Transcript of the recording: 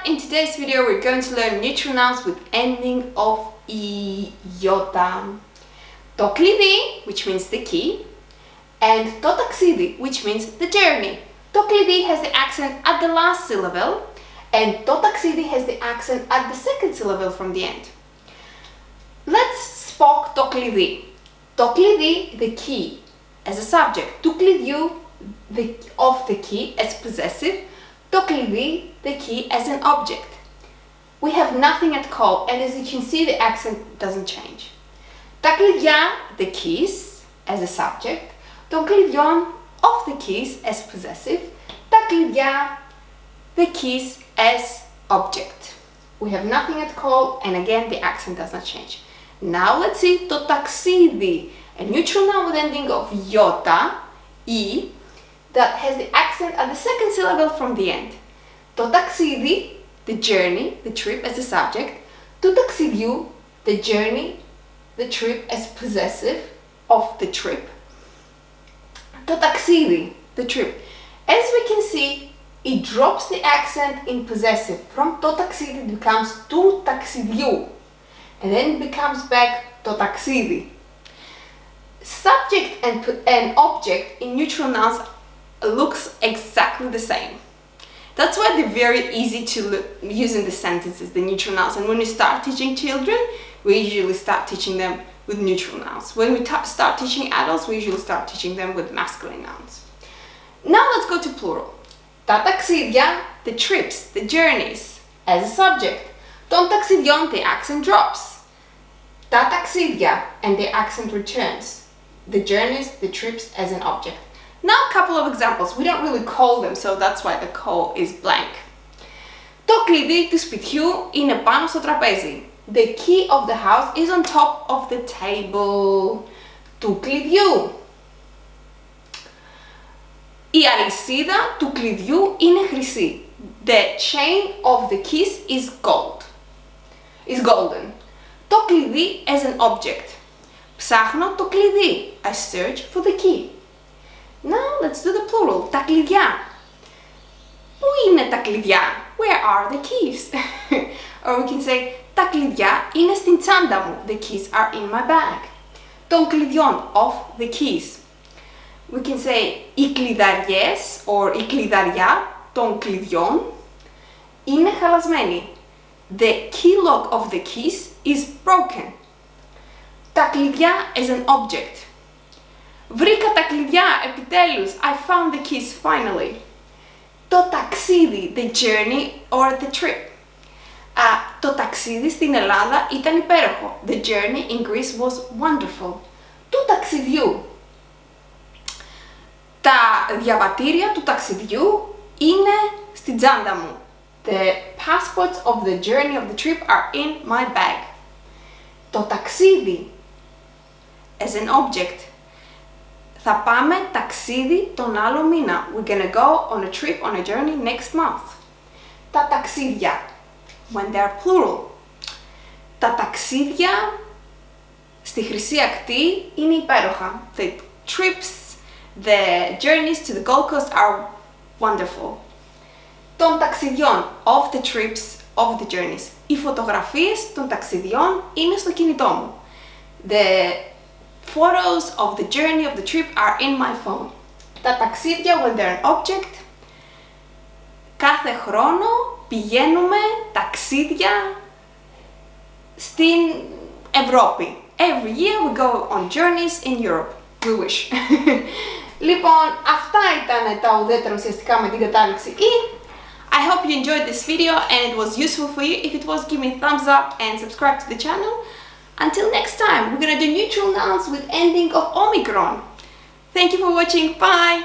In today's video we're going to learn neutral nouns with ending of iota. Το κλειδί, which means the key, and το ταξίδι, which means the journey. Το κλειδί has the accent at the last syllable, and το ταξίδι has the accent at the second syllable from the end. Let's spoke το κλειδί. Το κλειδί, the key, as a subject. Του κλειδιού, of the key, as possessive. Το κλειδί, the key, as an object. We have nothing at call, and as you can see, the accent doesn't change. Τα κλειδιά, the keys, as a subject. Των κλειδιών, of the keys, as possessive. Τα κλειδιά, the keys, as object. We have nothing at call, and again, the accent does not change. Now let's see το ταξίδι, a neutral noun with ending of iota, e, that has the accent at the second syllable from the end. Το ταξίδι, the journey, the trip, as a subject. Του ταξιδιού, the journey, the trip, as possessive of the trip. Το ταξίδι, the trip. As we can see, it drops the accent in possessive. From το ταξίδι it becomes του ταξιδιού, and then it becomes back το ταξίδι. Subject and object in neutral nouns looks exactly the same. That's why they're very easy to use in the sentences, the neutral nouns. And when we start teaching children, we usually start teaching them with neutral nouns. When we start teaching adults, we usually start teaching them with masculine nouns. Now let's go to plural. Τα ταξίδια, the trips, the journeys, as a subject. Των ταξιδιών, the accent drops. Τα ταξίδια, and the accent returns. The journeys, the trips, as an object. Now a couple of examples. We don't really call them, so that's why the call is blank. Το κλειδί του σπιτιού είναι πάνω στο τραπέζι. The key of the house is on top of the table. Του κλειδιού. Η αλυσίδα του κλειδιού είναι χρυσή. The chain of the keys is golden. Το κλειδί as an object. Ψάχνω το κλειδί. I search for the key. Now let's do the plural. Τα κλειδιά. Πού είναι τα κλειδιά? Where are the keys? Or we can say, τα κλειδιά είναι στην τσάντα μου. The keys are in my bag. Των κλειδιών, of the keys. We can say, οι κλειδαριές or η κλειδαριά των κλειδιών είναι χαλασμένη. The key lock of the keys is broken. Τα κλειδιά as an object. Βρήκα τα κλειδιά, επιτέλους. I found the keys finally. Το ταξίδι, the journey or the trip. Το ταξίδι στην Ελλάδα ήταν υπέροχο. The journey in Greece was wonderful. Του ταξιδιού. Τα διαβατήρια του ταξιδιού είναι στην τσάντα μου. The passports of the journey of the trip are in my bag. Το ταξίδι as an object. Θα πάμε ταξίδι τον άλλο μήνα. We're gonna go on a trip, on a journey next month. Τα ταξίδια, when they are plural. Τα ταξίδια στη Χρυσή Ακτή είναι υπέροχα. The trips, the journeys to the Gold Coast are wonderful. Των ταξιδιών, of the trips, of the journeys. Οι φωτογραφίες των ταξιδιών είναι στο κινητό μου. The photos of the journey of the trip are in my phone. Τα ταξίδια, when they're an object. Κάθε χρόνο πηγαίνουμε ταξίδια στην Ευρώπη. Every year we go on journeys in Europe. We wish. Λοιπόν, αυτά ήταν τα ουδέτερα ουσιαστικά με την κατάληξη E. I hope you enjoyed this video and it was useful for you. If it was, give me a thumbs up and subscribe to the channel. Until next time, we're gonna do neutral nouns with ending of omicron. Thank you for watching. Bye!